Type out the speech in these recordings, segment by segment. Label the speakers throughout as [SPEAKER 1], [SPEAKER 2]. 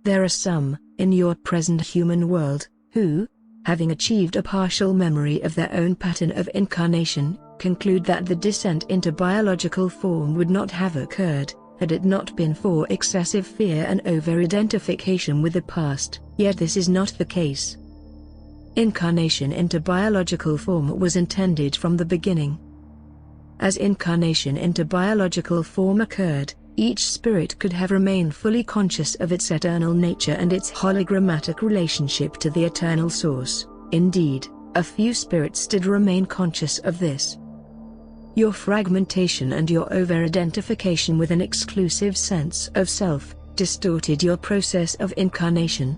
[SPEAKER 1] There are some, in your present human world, who, having achieved a partial memory of their own pattern of incarnation, conclude that the descent into biological form would not have occurred, had it not been for excessive fear and over-identification with the past. Yet this is not the case. Incarnation into biological form was intended from the beginning. As incarnation into biological form occurred, each spirit could have remained fully conscious of its eternal nature and its hologrammatic relationship to the eternal source. Indeed, a few spirits did remain conscious of this. Your fragmentation and your over-identification with an exclusive sense of self distorted your process of incarnation.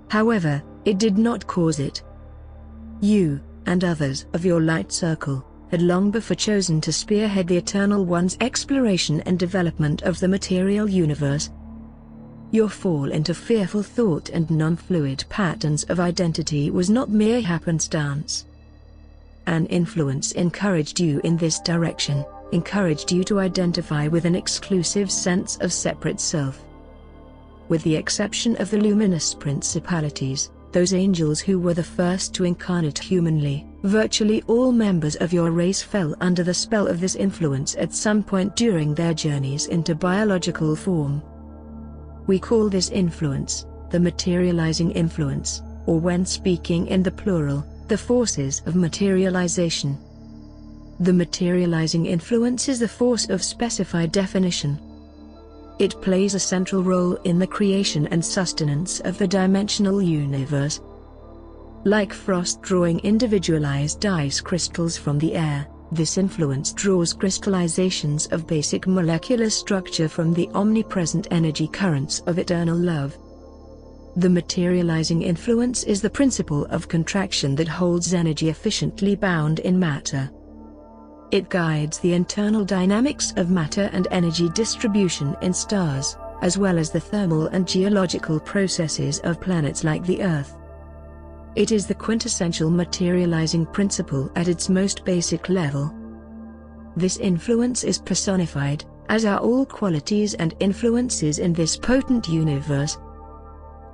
[SPEAKER 1] However, it did not cause it. You, and others of your light circle, had long before chosen to spearhead the Eternal One's exploration and development of the material universe. Your fall into fearful thought and non-fluid patterns of identity was not mere happenstance. An influence encouraged you in this direction, encouraged you to identify with an exclusive sense of separate self. With the exception of the luminous principalities, those angels who were the first to incarnate humanly, virtually all members of your race fell under the spell of this influence at some point during their journeys into biological form. We call this influence the materializing influence, or when speaking in the plural, the forces of materialization. The materializing influence is the force of specified definition. It plays a central role in the creation and sustenance of the dimensional universe. Like frost drawing individualized ice crystals from the air, this influence draws crystallizations of basic molecular structure from the omnipresent energy currents of eternal love. The materializing influence is the principle of contraction that holds energy efficiently bound in matter. It guides the internal dynamics of matter and energy distribution in stars, as well as the thermal and geological processes of planets like the Earth. It is the quintessential materializing principle at its most basic level. This influence is personified, as are all qualities and influences in this potent universe.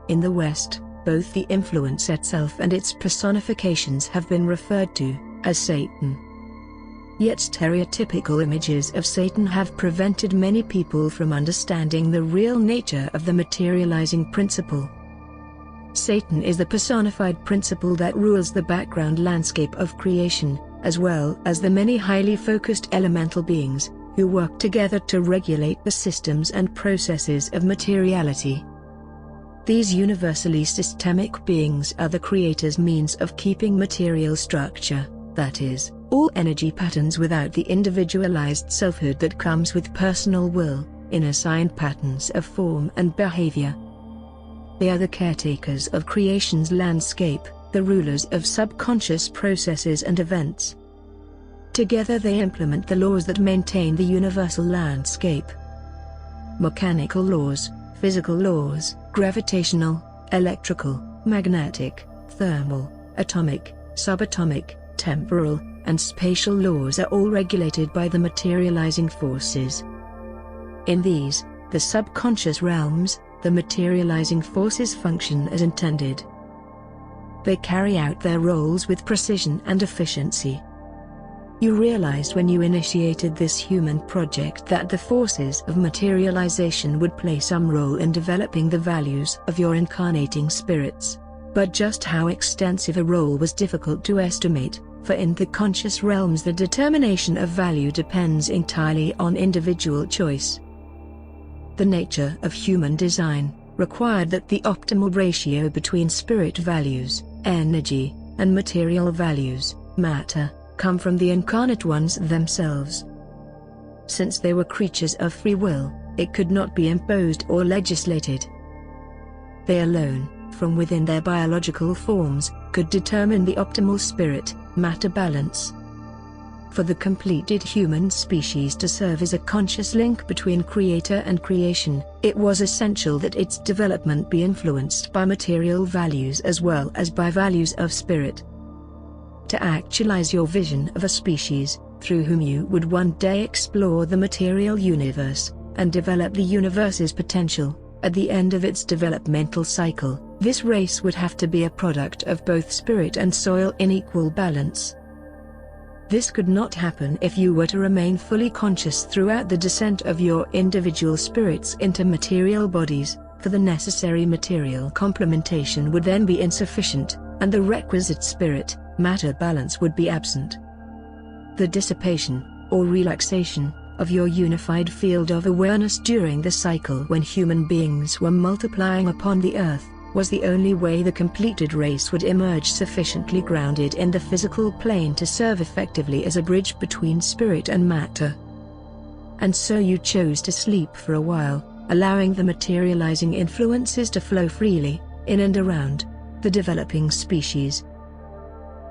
[SPEAKER 1] In the West, both the influence itself and its personifications have been referred to as Satan. Yet stereotypical images of Satan have prevented many people from understanding the real nature of the materializing principle. Satan is the personified principle that rules the background landscape of creation, as well as the many highly focused elemental beings, who work together to regulate the systems and processes of materiality. These universally systemic beings are the Creator's means of keeping material structure, that is, all energy patterns without the individualized selfhood that comes with personal will, in assigned patterns of form and behavior. They are the caretakers of creation's landscape, the rulers of subconscious processes and events. Together they implement the laws that maintain the universal landscape. Mechanical laws, physical laws, gravitational, electrical, magnetic, thermal, atomic, subatomic, temporal, and spatial laws are all regulated by the materializing forces. In these, the subconscious realms, the materializing forces function as intended. They carry out their roles with precision and efficiency. You realized when you initiated this human project that the forces of materialization would play some role in developing the values of your incarnating spirits. But just how extensive a role was difficult to estimate, for in the conscious realms the determination of value depends entirely on individual choice. The nature of human design required that the optimal ratio between spirit values, energy, and material values, matter, come from the incarnate ones themselves. Since they were creatures of free will, it could not be imposed or legislated. They alone, from within their biological forms, could determine the optimal spirit-matter balance. For the completed human species to serve as a conscious link between creator and creation, it was essential that its development be influenced by material values as well as by values of spirit. To actualize your vision of a species, through whom you would one day explore the material universe, and develop the universe's potential, At the end of its developmental cycle, this race would have to be a product of both spirit and soil in equal balance. This could not happen if you were to remain fully conscious throughout the descent of your individual spirits into material bodies, for the necessary material complementation would then be insufficient, and the requisite spirit-matter balance would be absent. The dissipation, or relaxation, of your unified field of awareness during the cycle when human beings were multiplying upon the earth, was the only way the completed race would emerge sufficiently grounded in the physical plane to serve effectively as a bridge between spirit and matter. And so you chose to sleep for a while, allowing the materializing influences to flow freely, in and around the developing species.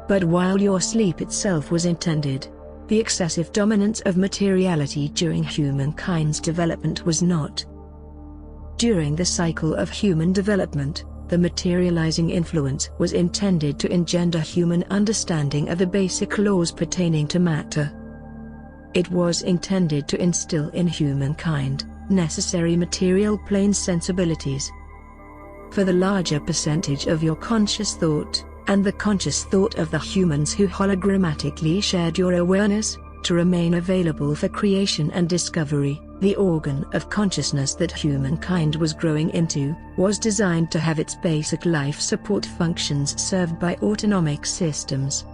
[SPEAKER 1] But while your sleep itself was intended, the excessive dominance of materiality during humankind's development was not. During the cycle of human development, the materializing influence was intended to engender human understanding of the basic laws pertaining to matter. It was intended to instill in humankind necessary material plane sensibilities. For the larger percentage of your conscious thought, and the conscious thought of the humans who hologrammatically shared your awareness, to remain available for creation and discovery, the organ of consciousness that humankind was growing into, was designed to have its basic life support functions served by autonomic systems.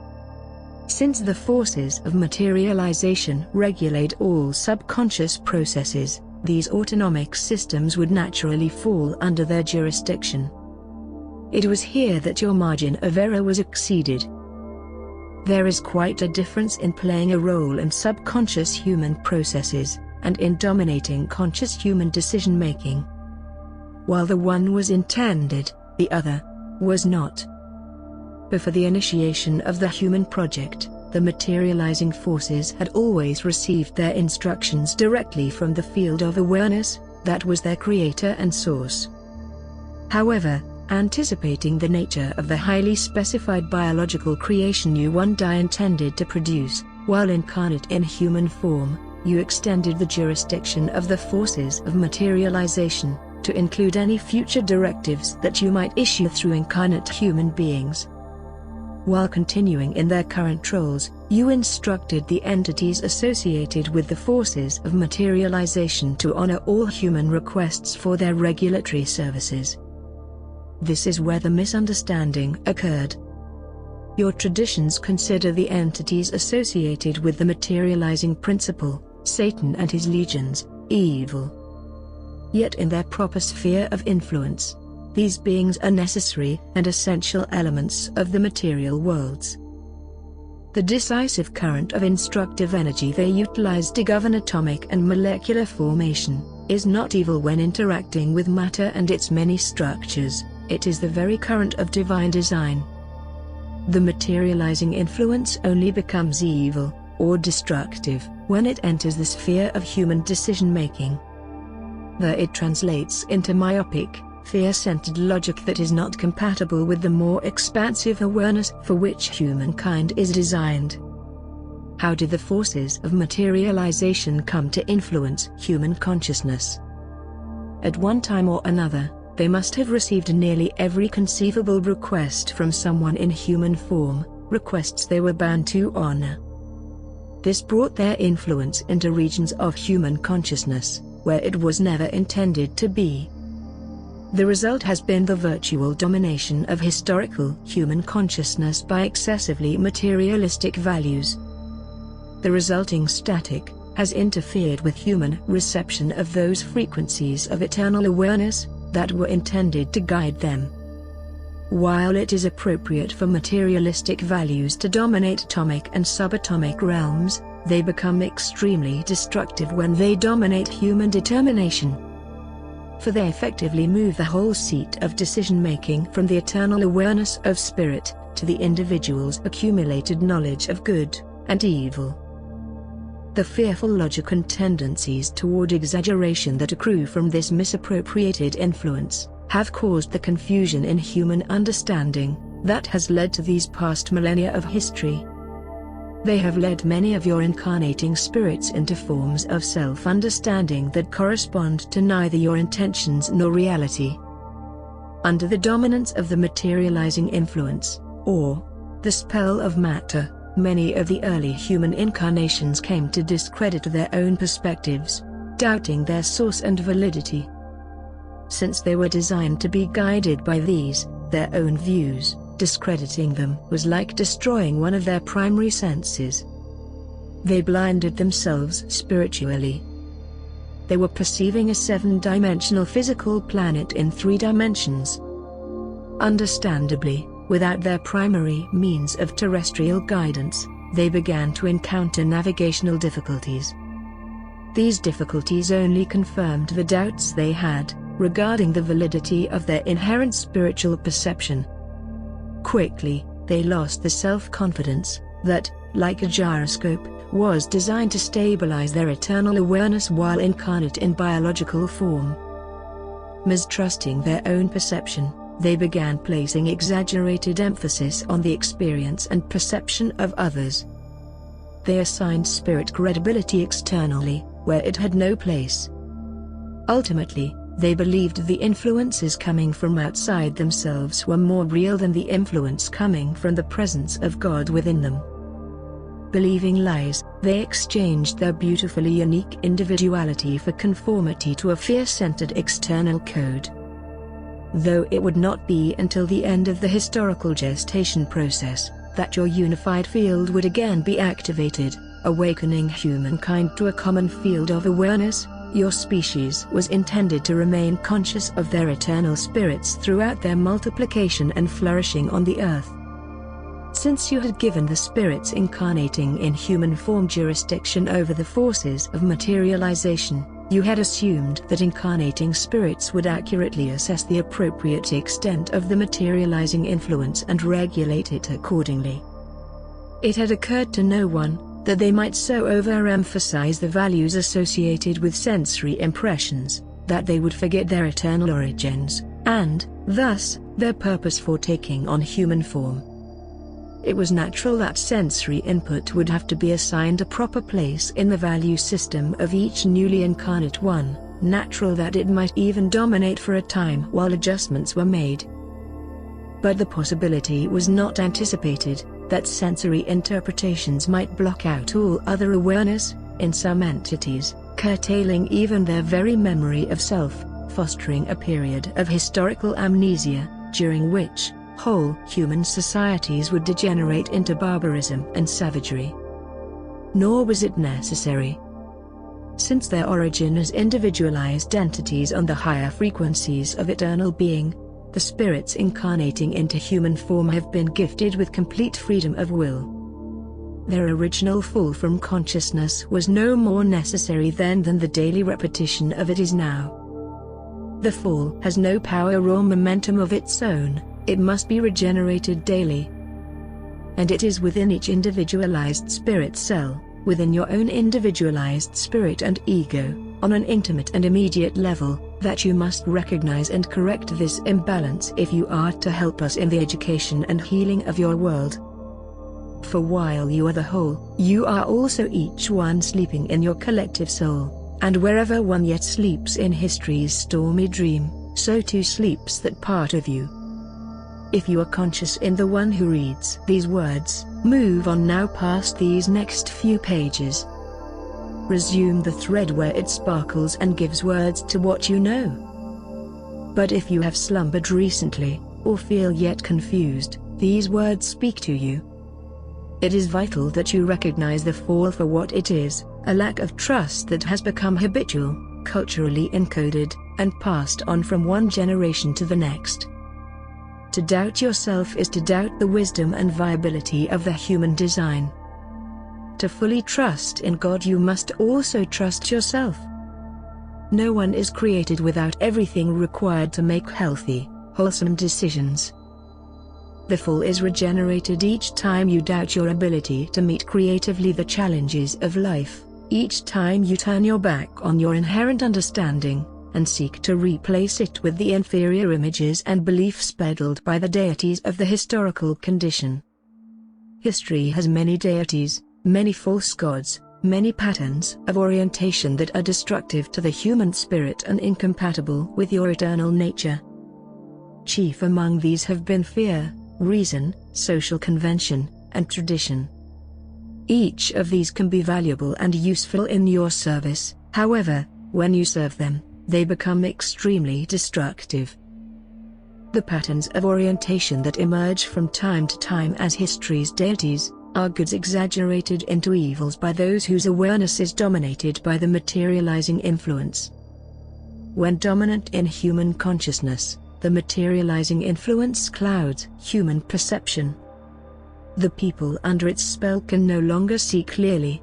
[SPEAKER 1] Since the forces of materialization regulate all subconscious processes, these autonomic systems would naturally fall under their jurisdiction. It was here that your margin of error was exceeded. There is quite a difference in playing a role in subconscious human processes, and in dominating conscious human decision-making. While the one was intended, the other was not. Before the initiation of the human project, the materializing forces had always received their instructions directly from the field of awareness, that was their creator and source. However, anticipating the nature of the highly specified biological creation you one day intended to produce, while incarnate in human form, you extended the jurisdiction of the forces of materialization, to include any future directives that you might issue through incarnate human beings. While continuing in their current roles, you instructed the entities associated with the forces of materialization to honor all human requests for their regulatory services. This is where the misunderstanding occurred. Your traditions consider the entities associated with the materializing principle, Satan and his legions, evil. Yet in their proper sphere of influence, these beings are necessary and essential elements of the material worlds. The decisive current of instructive energy they utilize to govern atomic and molecular formation is not evil when interacting with matter and its many structures, it is the very current of divine design. The materializing influence only becomes evil, or destructive, when it enters the sphere of human decision-making. There it translates into myopic, fear-centered logic that is not compatible with the more expansive awareness for which humankind is designed. How did the forces of materialization come to influence human consciousness? At one time or another, they must have received nearly every conceivable request from someone in human form, requests they were bound to honor. This brought their influence into regions of human consciousness, where it was never intended to be. The result has been the virtual domination of historical human consciousness by excessively materialistic values. The resulting static has interfered with human reception of those frequencies of eternal awareness that were intended to guide them. While it is appropriate for materialistic values to dominate atomic and subatomic realms, they become extremely destructive when they dominate human determination. For they effectively move the whole seat of decision-making from the eternal awareness of spirit, to the individual's accumulated knowledge of good and evil. The fearful logic and tendencies toward exaggeration that accrue from this misappropriated influence have caused the confusion in human understanding that has led to these past millennia of history. They have led many of your incarnating spirits into forms of self-understanding that correspond to neither your intentions nor reality. Under the dominance of the materializing influence, or the spell of matter, many of the early human incarnations came to discredit their own perspectives, doubting their source and validity. Since they were designed to be guided by these, their own views, discrediting them was like destroying one of their primary senses. They blinded themselves spiritually. They were perceiving a 7-dimensional physical planet in 3 dimensions. Understandably, without their primary means of terrestrial guidance, they began to encounter navigational difficulties. These difficulties only confirmed the doubts they had regarding the validity of their inherent spiritual perception. Quickly, they lost the self-confidence that, like a gyroscope, was designed to stabilize their eternal awareness while incarnate in biological form. Mistrusting their own perception, they began placing exaggerated emphasis on the experience and perception of others. They assigned spirit credibility externally, where it had no place. Ultimately, they believed the influences coming from outside themselves were more real than the influence coming from the presence of God within them. Believing lies, they exchanged their beautifully unique individuality for conformity to a fear-centered external code. Though it would not be until the end of the historical gestation process that your unified field would again be activated, awakening humankind to a common field of awareness, your species was intended to remain conscious of their eternal spirits throughout their multiplication and flourishing on the earth. Since you had given the spirits incarnating in human form jurisdiction over the forces of materialization, you had assumed that incarnating spirits would accurately assess the appropriate extent of the materializing influence and regulate it accordingly. It had occurred to no one that they might so overemphasize the values associated with sensory impressions, that they would forget their eternal origins, and, thus, their purpose for taking on human form. It was natural that sensory input would have to be assigned a proper place in the value system of each newly incarnate one, natural that it might even dominate for a time while adjustments were made. But the possibility was not anticipated that sensory interpretations might block out all other awareness, in some entities, curtailing even their very memory of self, fostering a period of historical amnesia, during which whole human societies would degenerate into barbarism and savagery. Nor was it necessary. Since their origin as individualized entities on the higher frequencies of eternal being, the spirits incarnating into human form have been gifted with complete freedom of will. Their original fall from consciousness was no more necessary then than the daily repetition of it is now. The fall has no power or momentum of its own, it must be regenerated daily. And it is within each individualized spirit cell, within your own individualized spirit and ego, on an intimate and immediate level, that you must recognize and correct this imbalance if you are to help us in the education and healing of your world. For while you are the whole, you are also each one sleeping in your collective soul, and wherever one yet sleeps in history's stormy dream, so too sleeps that part of you. If you are conscious in the one who reads these words, move on now past these next few pages. Resume the thread where it sparkles and gives words to what you know. But if you have slumbered recently, or feel yet confused, these words speak to you. It is vital that you recognize the fall for what it is, a lack of trust that has become habitual, culturally encoded, and passed on from one generation to the next. To doubt yourself is to doubt the wisdom and viability of the human design. To fully trust in God, you must also trust yourself. No one is created without everything required to make healthy, wholesome decisions. The full is regenerated each time you doubt your ability to meet creatively the challenges of life, each time you turn your back on your inherent understanding, and seek to replace it with the inferior images and beliefs peddled by the deities of the historical condition. History has many deities, many false gods, many patterns of orientation that are destructive to the human spirit and incompatible with your eternal nature. Chief among these have been fear, reason, social convention, and tradition. Each of these can be valuable and useful in your service, however, when you serve them, they become extremely destructive. The patterns of orientation that emerge from time to time as history's deities are goods exaggerated into evils by those whose awareness is dominated by the materializing influence. When dominant in human consciousness, the materializing influence clouds human perception. The people under its spell can no longer see clearly.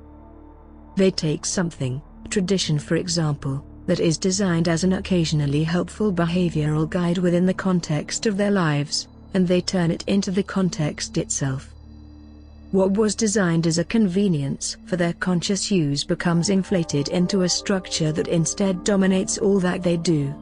[SPEAKER 1] They take something, tradition for example, that is designed as an occasionally helpful behavioral guide within the context of their lives, and they turn it into the context itself. What was designed as a convenience for their conscious use becomes inflated into a structure that instead dominates all that they do.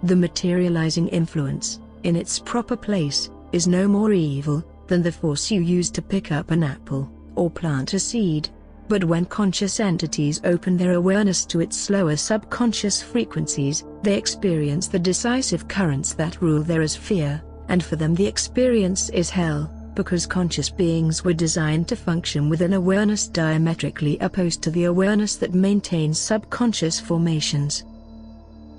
[SPEAKER 1] The materializing influence, in its proper place, is no more evil than the force you use to pick up an apple or plant a seed. But when conscious entities open their awareness to its slower subconscious frequencies, they experience the decisive currents that rule there as fear, and for them the experience is hell, because conscious beings were designed to function with an awareness diametrically opposed to the awareness that maintains subconscious formations.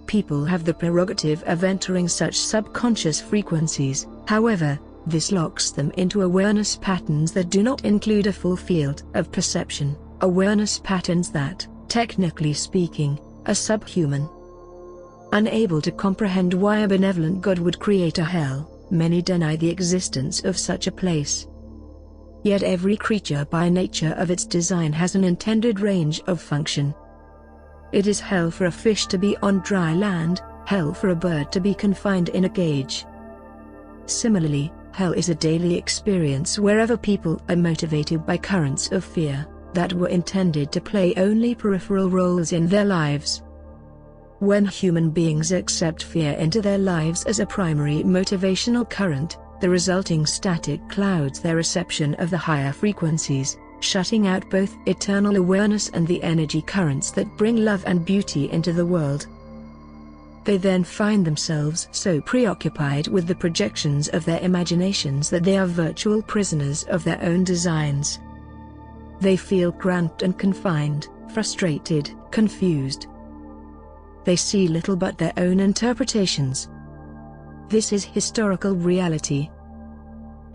[SPEAKER 1] People have the prerogative of entering such subconscious frequencies, however, this locks them into awareness patterns that do not include a full field of perception, awareness patterns that, technically speaking, are subhuman. Unable to comprehend why a benevolent God would create a hell, many deny the existence of such a place. Yet every creature by nature of its design has an intended range of function. It is hell for a fish to be on dry land, hell for a bird to be confined in a cage. Similarly, hell is a daily experience wherever people are motivated by currents of fear that were intended to play only peripheral roles in their lives. When human beings accept fear into their lives as a primary motivational current, the resulting static clouds their reception of the higher frequencies, shutting out both eternal awareness and the energy currents that bring love and beauty into the world. They then find themselves so preoccupied with the projections of their imaginations that they are virtual prisoners of their own designs. They feel cramped and confined, frustrated, confused. They see little but their own interpretations. This is historical reality.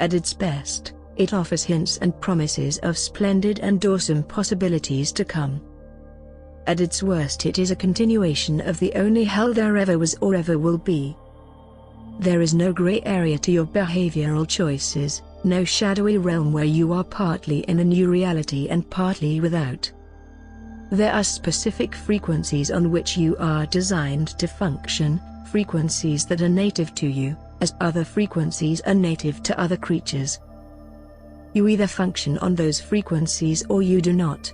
[SPEAKER 1] At its best, it offers hints and promises of splendid and awesome possibilities to come. At its worst, it is a continuation of the only hell there ever was or ever will be. There is no gray area to your behavioral choices, no shadowy realm where you are partly in a new reality and partly without. There are specific frequencies on which you are designed to function, frequencies that are native to you, as other frequencies are native to other creatures. You either function on those frequencies or you do not.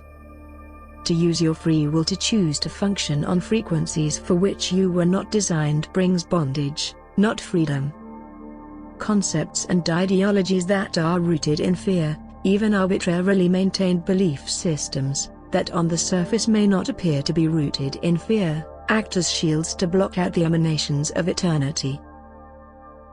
[SPEAKER 1] To use your free will to choose to function on frequencies for which you were not designed brings bondage, not freedom. Concepts and ideologies that are rooted in fear, even arbitrarily maintained belief systems, that on the surface may not appear to be rooted in fear, act as shields to block out the emanations of eternity.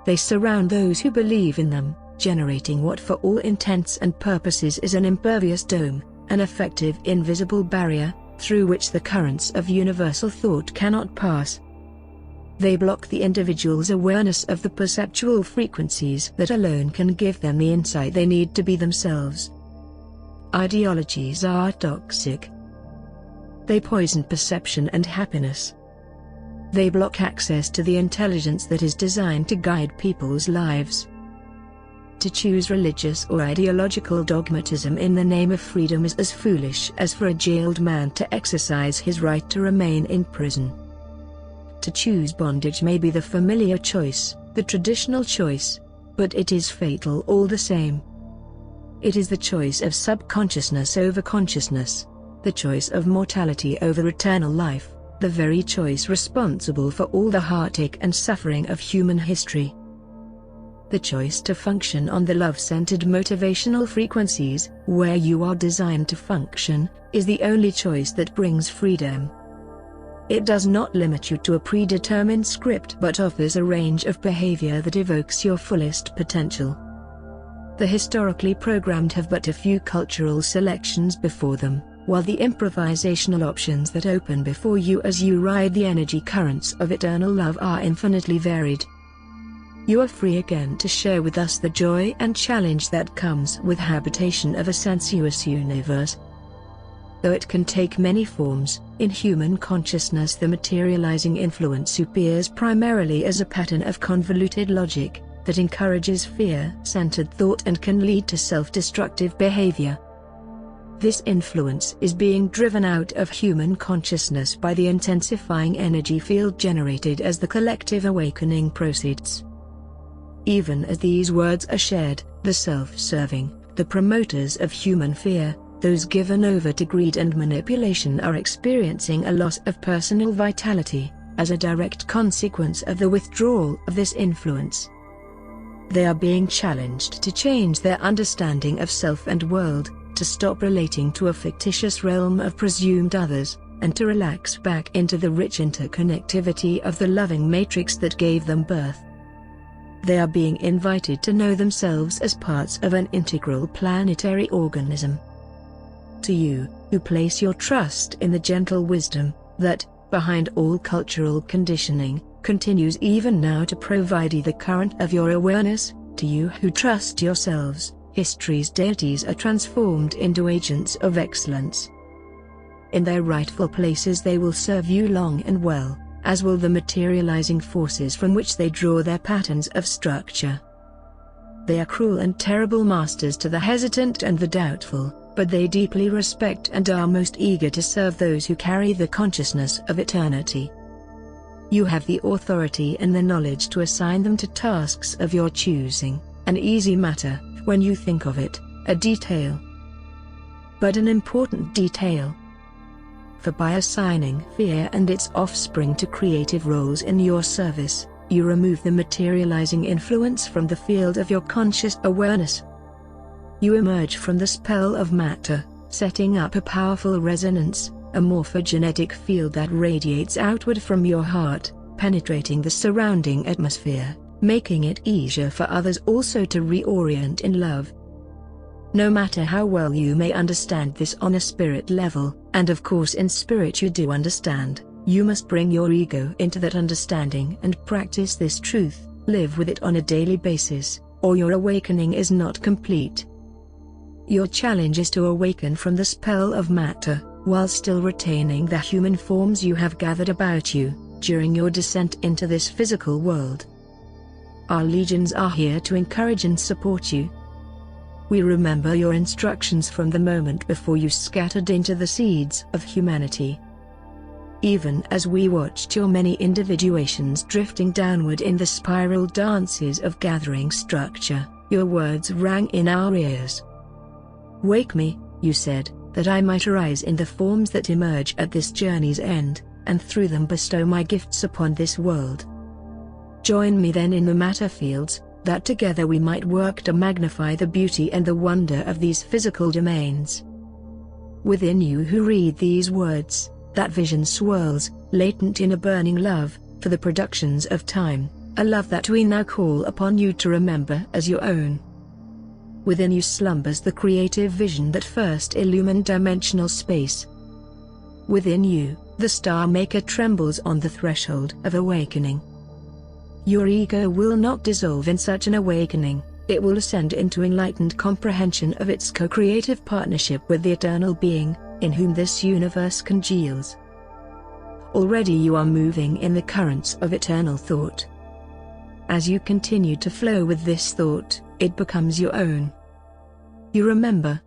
[SPEAKER 1] They surround those who believe in them, generating what for all intents and purposes is an impervious dome, an effective invisible barrier, through which the currents of universal thought cannot pass. They block the individual's awareness of the perceptual frequencies that alone can give them the insight they need to be themselves. Ideologies are toxic. They poison perception and happiness. They block access to the intelligence that is designed to guide people's lives. To choose religious or ideological dogmatism in the name of freedom is as foolish as for a jailed man to exercise his right to remain in prison. To choose bondage may be the familiar choice, the traditional choice, but it is fatal all the same. It is the choice of subconsciousness over consciousness, the choice of mortality over eternal life, the very choice responsible for all the heartache and suffering of human history. The choice to function on the love-centered motivational frequencies, where you are designed to function, is the only choice that brings freedom. It does not limit you to a predetermined script but offers a range of behavior that evokes your fullest potential. The historically programmed have but a few cultural selections before them, while the improvisational options that open before you as you ride the energy currents of eternal love are infinitely varied. You are free again to share with us the joy and challenge that comes with habitation of a sensuous universe. Though it can take many forms, in human consciousness the materializing influence appears primarily as a pattern of convoluted logic that encourages fear-centered thought and can lead to self-destructive behavior. This influence is being driven out of human consciousness by the intensifying energy field generated as the collective awakening proceeds. Even as these words are shared, the self-serving, the promoters of human fear, those given over to greed and manipulation are experiencing a loss of personal vitality, as a direct consequence of the withdrawal of this influence. They are being challenged to change their understanding of self and world, to stop relating to a fictitious realm of presumed others, and to relax back into the rich interconnectivity of the loving matrix that gave them birth. They are being invited to know themselves as parts of an integral planetary organism. To you, who place your trust in the gentle wisdom that, behind all cultural conditioning, continues even now to provide the current of your awareness, to you who trust yourselves, history's deities are transformed into agents of excellence. In their rightful places they will serve you long and well, as will the materializing forces from which they draw their patterns of structure. They are cruel and terrible masters to the hesitant and the doubtful, but they deeply respect and are most eager to serve those who carry the consciousness of eternity. You have the authority and the knowledge to assign them to tasks of your choosing, an easy matter, when you think of it, a detail. But an important detail. For by assigning fear and its offspring to creative roles in your service, you remove the materializing influence from the field of your conscious awareness. You emerge from the spell of matter, setting up a powerful resonance, a morphogenetic field that radiates outward from your heart, penetrating the surrounding atmosphere, making it easier for others also to reorient in love. No matter how well you may understand this on a spirit level, and of course in spirit you do understand, you must bring your ego into that understanding and practice this truth, live with it on a daily basis, or your awakening is not complete. Your challenge is to awaken from the spell of matter, while still retaining the human forms you have gathered about you, during your descent into this physical world. Our legions are here to encourage and support you. We remember your instructions from the moment before you scattered into the seeds of humanity. Even as we watched your many individuations drifting downward in the spiral dances of gathering structure, your words rang in our ears. Wake me, you said, that I might arise in the forms that emerge at this journey's end, and through them bestow my gifts upon this world. Join me then in the matter fields, that together we might work to magnify the beauty and the wonder of these physical domains. Within you who read these words, that vision swirls, latent in a burning love, for the productions of time, a love that we now call upon you to remember as your own. Within you slumbers the creative vision that first illumined dimensional space. Within you, the Star Maker trembles on the threshold of awakening. Your ego will not dissolve in such an awakening, it will ascend into enlightened comprehension of its co-creative partnership with the eternal being, in whom this universe congeals. Already you are moving in the currents of eternal thought. As you continue to flow with this thought, it becomes your own. You remember,